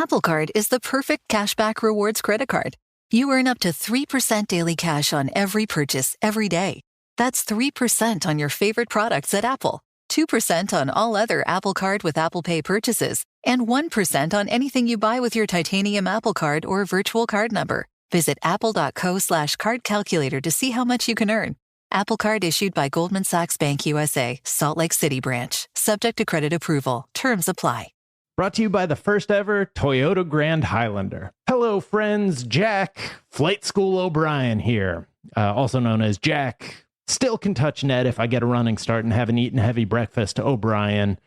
Apple Card is the perfect cashback rewards credit card. You earn up to 3% daily cash on every purchase every day. That's 3% on your favorite products at Apple, 2% on all other Apple Card with Apple Pay purchases, and 1% on anything you buy with your titanium Apple Card or virtual card number. Visit apple.co/card calculator to see how much you can earn. Apple Card issued by Goldman Sachs Bank USA, Salt Lake City branch. Subject to credit approval. Terms apply. Brought to you by the first ever Toyota Grand Highlander. Hello, friends. Jack, Flight School O'Brien here, also known as Jack. Still can touch net if I get a running start and haven't eaten heavy breakfast. O'Brien,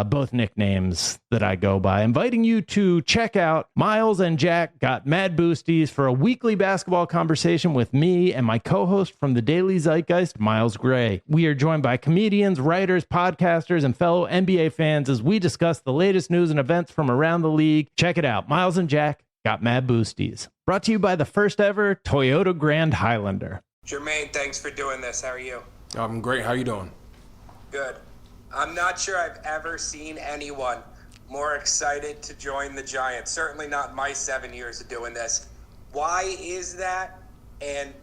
both nicknames that I go by. Inviting you to check out Miles and Jack Got Mad Boosties for a weekly basketball conversation with me and my co-host from the Daily Zeitgeist, Miles Gray. We are joined by comedians, writers, podcasters, and fellow NBA fans as we discuss the latest news and events from around the league. Check it out. Miles and Jack Got Mad Boosties. Brought to you by the first ever Toyota Grand Highlander. Jermaine, thanks for doing this. How are you? I'm great. How you doing? Good. I'm not sure I've ever seen anyone more excited to join the Giants. Certainly not in my 7 years of doing this. Why is that? And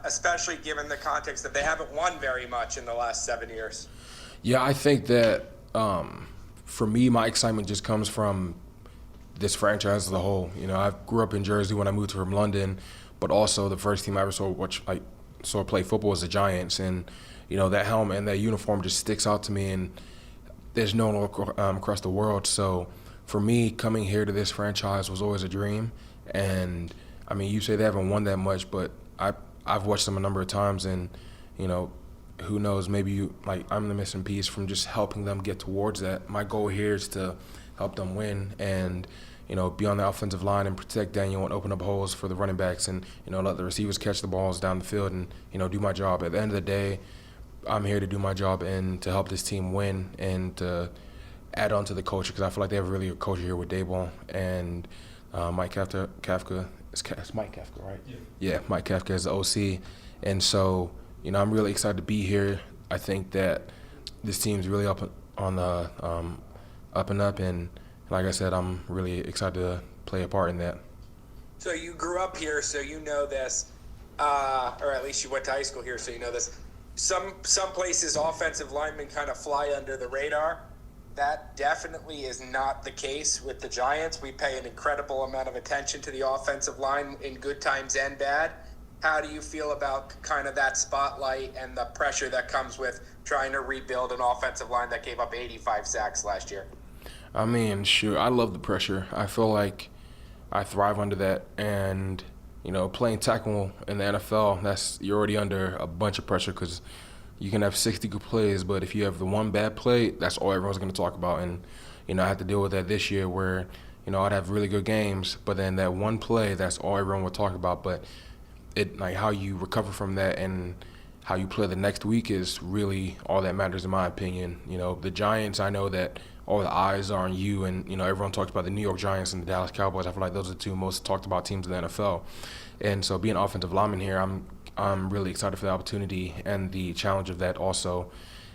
especially given the context that they haven't won very much in the last 7 years. Yeah, I think that for me, my excitement just comes from this franchise as a whole. You know, I grew up in Jersey when I moved from London, but also the first team I ever saw play football was the Giants. And you know, that helmet and that uniform just sticks out to me, and there's no one across the world. So for me, coming here to this franchise was always a dream. And I mean, you say they haven't won that much, but I've watched them a number of times, and you know, who knows, maybe I'm the missing piece from just helping them get towards that. My goal here is to help them win and, you know, be on the offensive line and protect Daniel and open up holes for the running backs, and, you know, let the receivers catch the balls down the field and, you know, do my job. At the end of the day, I'm here to do my job and to help this team win and to add on to the culture, because I feel like they have really good culture here with Daboll and Mike Kafka. It's Mike Kafka, right? Yeah, Mike Kafka is the OC. And so, you know, I'm really excited to be here. I think that this team's really up and up. And like I said, I'm really excited to play a part in that. So you grew up here, so you know this, or at least you went to high school here, so you know this. Some places offensive linemen kind of fly under the radar. That definitely is not the case with the Giants. We pay an incredible amount of attention to the offensive line in good times and bad. How do you feel about kind of that spotlight and the pressure that comes with trying to rebuild an offensive line that gave up 85 sacks last year? I mean, sure, I love the pressure. I feel like I thrive under that. And, you know, playing tackle in the NFL, you're already under a bunch of pressure, because you can have 60 good plays, but if you have the one bad play, that's all everyone's going to talk about. And, you know, I had to deal with that this year where, you know, I'd have really good games, but then that one play, that's all everyone would talk about. But how you recover from that and how you play the next week is really all that matters, in my opinion. You know, the Giants, I know that all the eyes are on you, and, you know, everyone talks about the New York Giants and the Dallas Cowboys. I feel like those are the two most talked about teams in the NFL. And so being an offensive lineman here, I'm really excited for the opportunity and the challenge of that also.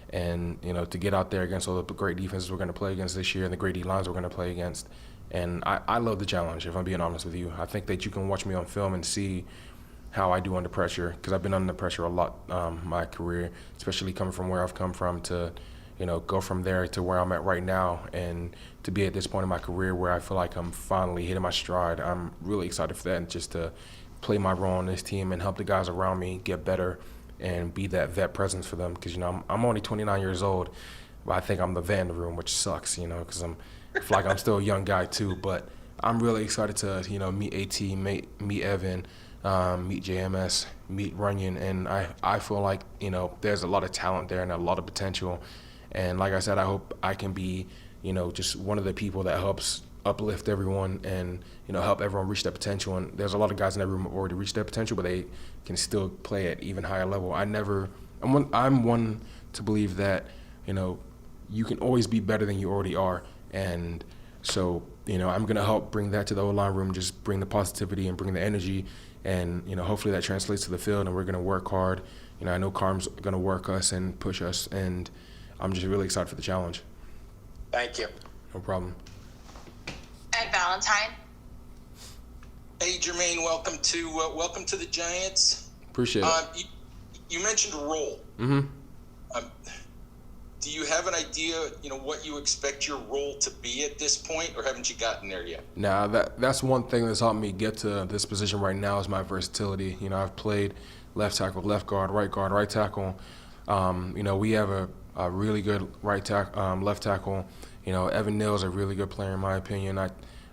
And, you know, to get out there against all the great defenses we're going to play against this year and the great D-lines we're going to play against. And I love the challenge, if I'm being honest with you. I think that you can watch me on film and see how I do under pressure, because I've been under pressure a lot my career, especially coming from where I've come from to, you know, go from there to where I'm at right now, and to be at this point in my career where I feel like I'm finally hitting my stride. I'm really excited for that, and just to play my role on this team and help the guys around me get better and be that vet presence for them, because, you know, I'm only 29 years old, but I think I'm the vet in the room, which sucks, you know, because I feel like I'm still a young guy too. But I'm really excited to, you know, meet AT, meet Evan, meet JMS, meet Runyon, and I feel like, you know, there's a lot of talent there and a lot of potential. And like I said, I hope I can be, you know, just one of the people that helps uplift everyone and, you know, help everyone reach their potential. And there's a lot of guys in that room who already reached their potential, but they can still play at even higher level. I'm one to believe that, you know, you can always be better than you already are. And so, you know, I'm going to help bring that to the O-line room, just bring the positivity and bring the energy. And, you know, hopefully that translates to the field, and we're going to work hard. You know, I know Carm's going to work us and push us, and I'm just really excited for the challenge. Thank you. No problem. Ed Valentine. Hey, Jermaine, welcome to the Giants. Appreciate it. You mentioned role. Mm-hmm. Do you have an idea, what you expect your role to be at this point, or haven't you gotten there yet? Now, that's one thing that's helped me get to this position right now is my versatility. I've played left tackle, left guard, right tackle. We have a really good left tackle. Evan Neal's a really good player in my opinion.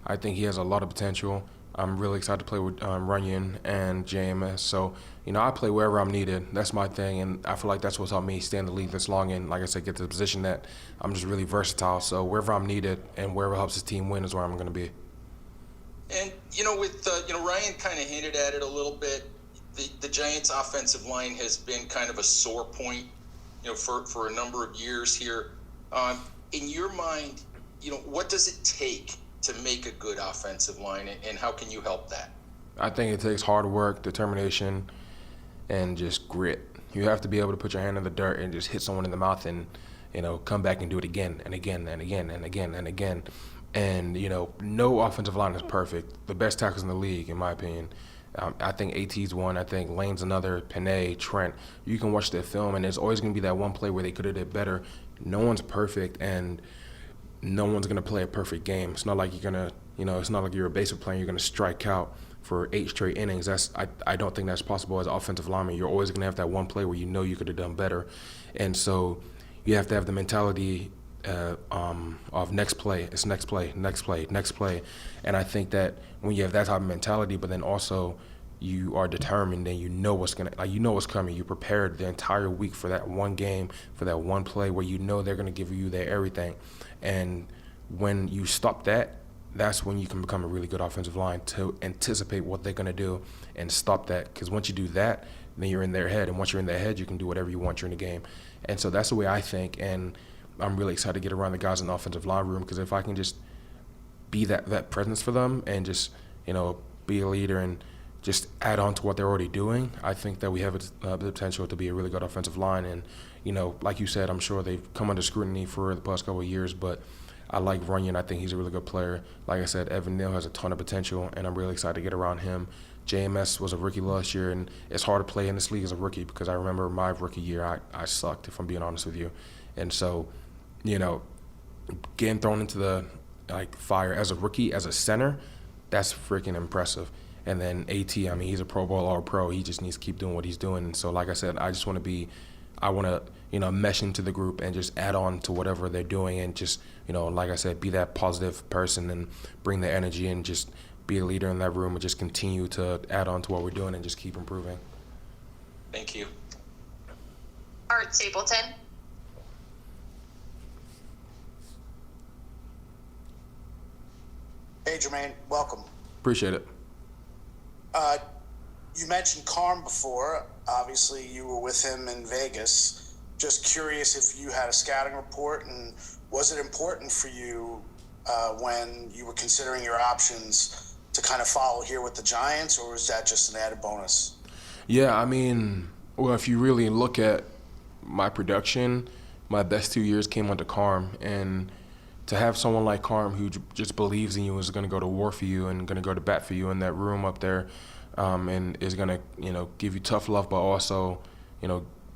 I think he has a lot of potential. I'm really excited to play with Runyon and JMS. So, I play wherever I'm needed. That's my thing, and I feel like that's what's helped me stay in the league this long and, like I said, get to the position that I'm just really versatile. So wherever I'm needed and wherever helps his team win is where I'm going to be. And, with Ryan kind of hinted at it a little bit, the Giants' offensive line has been kind of a sore point, for a number of years here. In your mind, what does it take to make a good offensive line, and how can you help that? I think it takes hard work, determination, and just grit. You have to be able to put your hand in the dirt and just hit someone in the mouth and, come back and do it again and again and again and again and again. And, no offensive line is perfect. The best tackles in the league, in my opinion. I think AT's one. I think Lane's another. Panay, Trent. You can watch their film, and there's always going to be that one play where they could have did better. No one's perfect, and no one's going to play a perfect game. It's not like you're going to, it's not like you're a basic player. You're going to strike out for 8 straight innings. I don't think that's possible as an offensive lineman. You're always going to have that one play where you could have done better. And so you have to have the mentality of next play. It's next play, next play, next play. And I think that when you have that type of mentality, but then also you are determined and what's coming. You prepared the entire week for that one game, for that one play where they're going to give you their everything. And when you stop that, that's when you can become a really good offensive line to anticipate what they're going to do and stop that. Because once you do that, then you're in their head. And once you're in their head, you can do whatever you want during the game. And so that's the way I think. And I'm really excited to get around the guys in the offensive line room because if I can just be that presence for them and just, be a leader and just add on to what they're already doing, I think that we have the potential to be a really good offensive line. And, like you said, I'm sure they've come under scrutiny for the past couple of years, but I like Runyon. I think he's a really good player. Like I said, Evan Neal has a ton of potential, and I'm really excited to get around him. JMS was a rookie last year, and it's hard to play in this league as a rookie because I remember my rookie year, I sucked, if I'm being honest with you. And so, getting thrown into the fire as a rookie, as a center, that's freaking impressive. And then AT, he's a Pro Bowl or pro. He just needs to keep doing what he's doing. And so, like I said, I want to mesh into the group and just add on to whatever they're doing and just, like I said, be that positive person and bring the energy and just be a leader in that room and just continue to add on to what we're doing and just keep improving. Thank you. Art Stapleton. Hey, Jermaine, welcome. Appreciate it. You mentioned Carm before. Obviously, you were with him in Vegas. Just curious if you had a scouting report, and was it important for you when you were considering your options to kind of follow here with the Giants, or was that just an added bonus? Yeah, well, if you really look at my production, my best 2 years came under Carm, and to have someone like Carm who just believes in you, is going to go to war for you and going to go to bat for you in that room up there, and is going to, give you tough love, but also,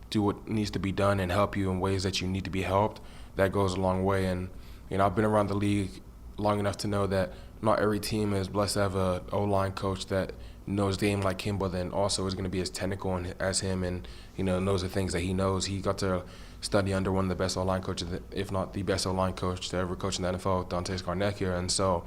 do what needs to be done and help you in ways that you need to be helped, that goes a long way. And, I've been around the league long enough to know that not every team is blessed to have a O-line coach that knows the game like him, but then also is going to be as technical as him and, knows the things that he knows. He got to study under one of the best O-line coaches, if not the best O-line coach to ever coach in the NFL, Dante Scarnecchia. And so,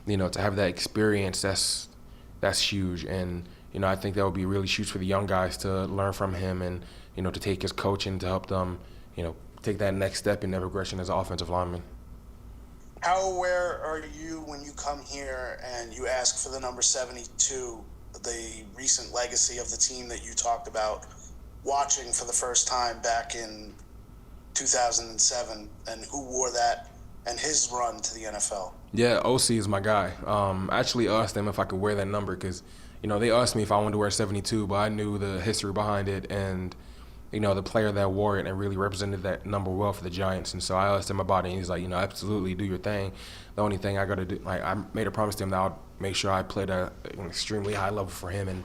to have that experience, that's huge. And, I think that would be really huge for the young guys to learn from him and, to take his coaching to help them, take that next step in their progression as an offensive lineman. How aware are you when you come here and you ask for the number 72, the recent legacy of the team that you talked about, watching for the first time back in 2007, and who wore that and his run to the NFL? Yeah, OC is my guy. I actually asked them if I could wear that number because, they asked me if I wanted to wear 72, but I knew the history behind it. And, the player that wore it and really represented that number well for the Giants. And so I asked him about it, and he's like, absolutely do your thing. The only thing I got to do, I made a promise to him that I'll make sure I played at an extremely high level for him and,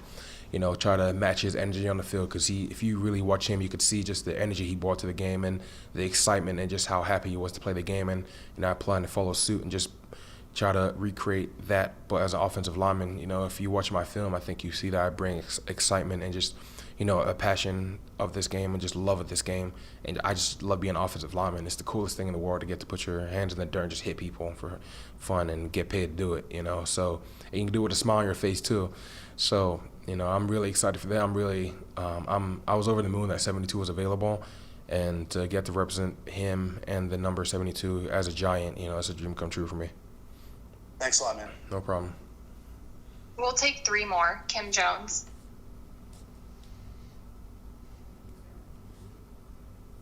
try to match his energy on the field, because if you really watch him, you could see just the energy he brought to the game and the excitement and just how happy he was to play the game. And, I plan to follow suit and just try to recreate that, but as an offensive lineman, if you watch my film, I think you see that I bring excitement and just, a passion of this game and just love of this game. And I just love being an offensive lineman. It's the coolest thing in the world to get to put your hands in the dirt and just hit people for fun and get paid to do it, So and you can do it with a smile on your face too. So, I'm really excited for that. I was over the moon that 72 was available, and to get to represent him and the number 72 as a Giant, it's a dream come true for me. Thanks a lot, man. No problem. We'll take 3 more. Kim Jones.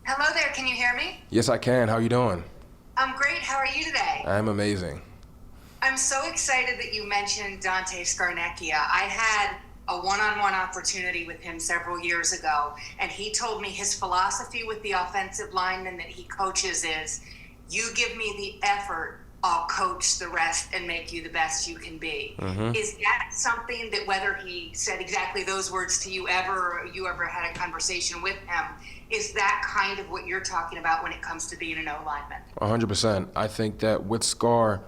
Hello there, can you hear me? Yes, I can. How you doing? I'm great, how are you today? I'm amazing. I'm so excited that you mentioned Dante Scarnecchia. I had a one-on-one opportunity with him several years ago, and he told me his philosophy with the offensive linemen that he coaches is, you give me the effort, I'll coach the rest and make you the best you can be. Mm-hmm. Is that something that, whether he said exactly those words to you ever, or you ever had a conversation with him, is that kind of what you're talking about when it comes to being an O-lineman? 100%. I think that with Scar,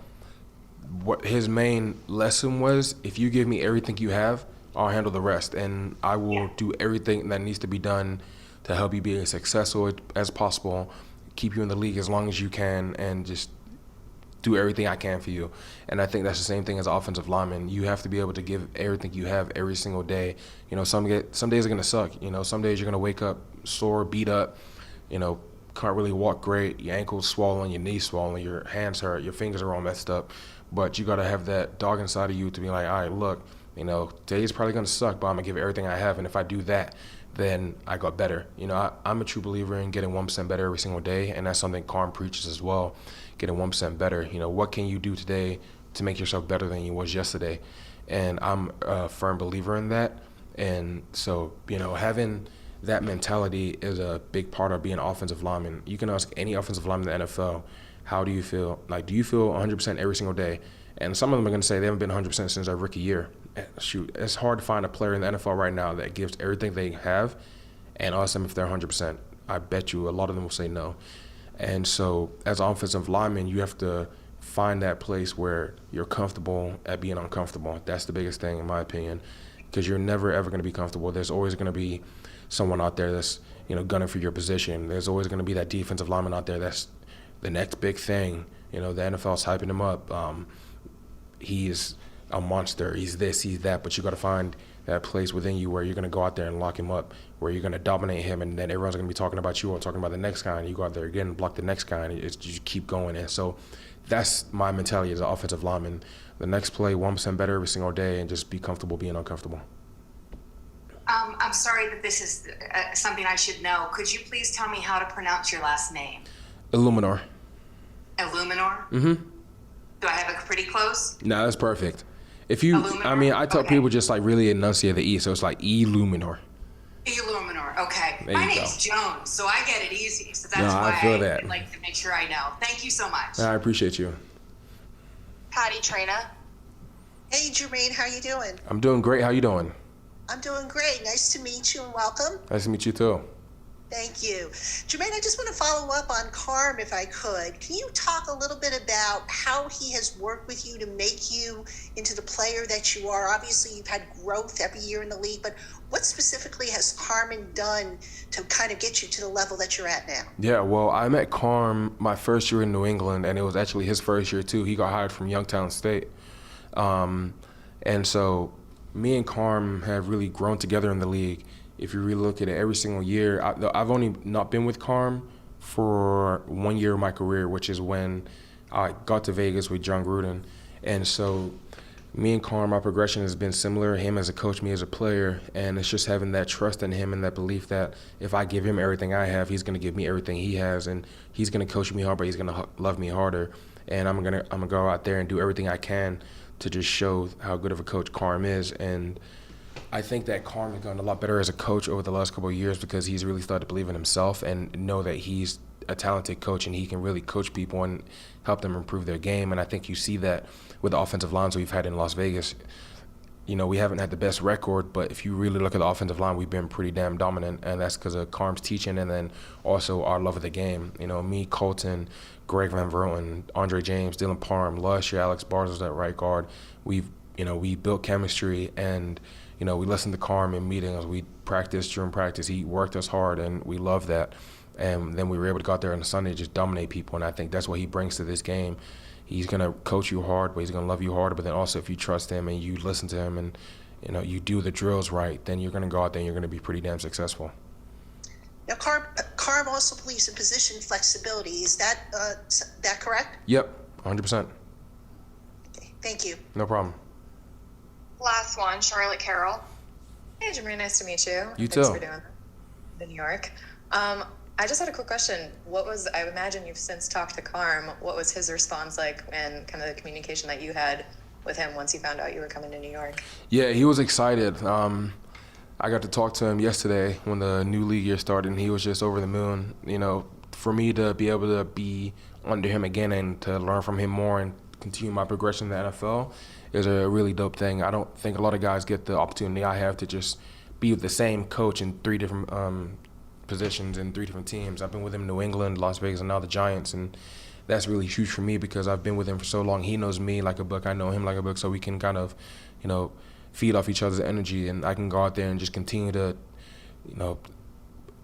what his main lesson was, if you give me everything you have, I'll handle the rest, and I will do everything that needs to be done to help you be as successful as possible, keep you in the league as long as you can, and just do everything I can for you. And I think that's the same thing as an offensive lineman. You have to be able to give everything you have every single day. Some days are going to suck. Some days you're going to wake up sore, beat up, can't really walk great, your ankle's swollen, your knee's swollen, your hands hurt, your fingers are all messed up. But you got to have that dog inside of you to be like, all right, look, today's probably going to suck, but I'm going to give everything I have. And if I do that, then I got better. I'm a true believer in getting 1% better every single day, and that's something Carm preaches as well, getting 1% better. What can you do today to make yourself better than you was yesterday? And I'm a firm believer in that. And so, having that mentality is a big part of being an offensive lineman. You can ask any offensive lineman in the NFL, how do you feel? Like, do you feel 100% every single day? And some of them are going to say they haven't been 100% since their rookie year. Shoot, it's hard to find a player in the NFL right now that gives everything they have and ask them if they're 100%. I bet you a lot of them will say no. And so as an offensive lineman, you have to find that place where you're comfortable at being uncomfortable. That's the biggest thing, in my opinion, because you're never, ever going to be comfortable. There's always going to be someone out there that's, gunning for your position. There's always going to be that defensive lineman out there that's the next big thing. The NFL's hyping him up. He's a monster. He's this, he's that. But you got to find that place within you where you're going to go out there and lock him up, where you're going to dominate him, and then everyone's going to be talking about you or talking about the next guy, and you go out there again and block the next guy, and you keep going. And so that's my mentality as an offensive lineman. The next play, 1% better every single day, and just be comfortable being uncomfortable. I'm sorry that this is something I should know. Could you please tell me how to pronounce your last name? Eluemunor. Eluemunor? Mm-hmm. Do I have it pretty close? No, that's perfect. If you, Eluemunor? I tell people just like really enunciate the E, so it's like Eluemunor. Eluemunor, okay. There My you name's go. Jones, so I get it easy. So that's No, why I feel that. I'd like to make sure I know. Thank you so much. I appreciate you. Patty Traina. Hey, Jermaine, how you doing? I'm doing great. How you doing? I'm doing great. Nice to meet you and welcome. Nice to meet you too. Thank you. Jermaine, I just want to follow up on Carm if I could. Can you talk a little bit about how he has worked with you to make you into the player that you are? Obviously, you've had growth every year in the league, but what specifically has Carmen done to kind of get you to the level that you're at now? Yeah, well, I met Carm my first year in New England, and it was actually his first year too. He got hired from Youngstown State. And so me and Carm have really grown together in the league. If you really look at it, every single year, I've only not been with Carm for 1 year of my career, which is when I got to Vegas with John Gruden. And so me and Carm, our progression has been similar, him as a coach, me as a player, and it's just having that trust in him and that belief that if I give him everything I have, he's going to give me everything he has, and he's going to coach me hard, but he's going to love me harder. And I'm gonna go out there and do everything I can to just show how good of a coach Carm is. And I think that Carm has gotten a lot better as a coach over the last couple of years because he's really started to believe in himself and know that he's a talented coach and he can really coach people and help them improve their game. And I think you see that with the offensive lines we've had in Las Vegas. You know, we haven't had the best record, but if you really look at the offensive line, we've been pretty damn dominant, and that's because of Carm's teaching and then also our love of the game. You know, me, Colton, Greg Van Verten, Andre James, Dylan Parham, Lush, Alex Barzo's at right guard. We built chemistry, and we listened to Carm in meetings. We practiced during practice. He worked us hard, and we love that. And then we were able to go out there on Sunday and just dominate people, and I think that's what he brings to this game. He's going to coach you hard, but he's going to love you harder. But then also if you trust him and you listen to him and you do the drills right, then you're going to go out there and you're going to be pretty damn successful. Now, Carm also believes in position flexibility. Is that correct? Yep, 100%. Okay, thank you. No problem. Last one, Charlotte Carroll. Hey, Jermaine, nice to meet you. You Thanks too. for doing that in New York. I just had a quick question. I imagine you've since talked to Carm. What was his response like and kind of the communication that you had with him once he found out you were coming to New York? Yeah, he was excited. I got to talk to him yesterday when the new league year started, and he was just over the moon. For me to be able to be under him again and to learn from him more and continue my progression in the NFL is a really dope thing. I don't think a lot of guys get the opportunity I have to just be with the same coach in 3 different positions in 3 different teams. I've been with him in New England, Las Vegas, and now the Giants, and that's really huge for me because I've been with him for so long. He knows me like a book, I know him like a book, so we can kind of, feed off each other's energy, and I can go out there and just continue to,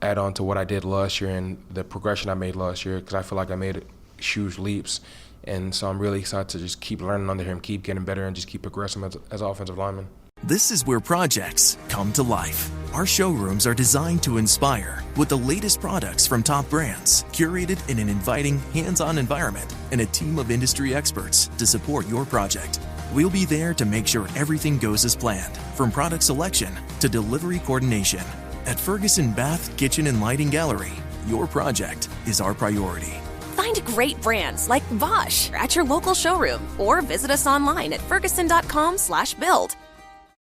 add on to what I did last year and the progression I made last year because I feel like I made huge leaps, and so I'm really excited to just keep learning under him, keep getting better, and just keep progressing as an offensive lineman. This is where projects come to life. Our showrooms are designed to inspire with the latest products from top brands, curated in an inviting, hands-on environment, and a team of industry experts to support your project. We'll be there to make sure everything goes as planned, from product selection to delivery coordination. At Ferguson Bath, Kitchen, and Lighting Gallery, your project is our priority. Find great brands like Bosch at your local showroom or visit us online at ferguson.com/build.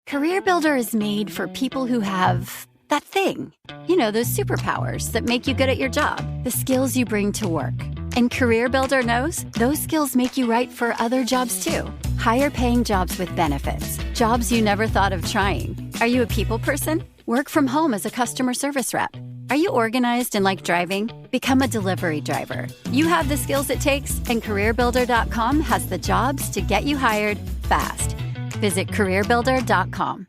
CareerBuilder is made for people who have that thing. Those superpowers that make you good at your job, the skills you bring to work. And CareerBuilder knows those skills make you right for other jobs too. Higher paying jobs with benefits, jobs you never thought of trying. Are you a people person? Work from home as a customer service rep. Are you organized and like driving? Become a delivery driver. You have the skills it takes, and CareerBuilder.com has the jobs to get you hired fast. Visit CareerBuilder.com.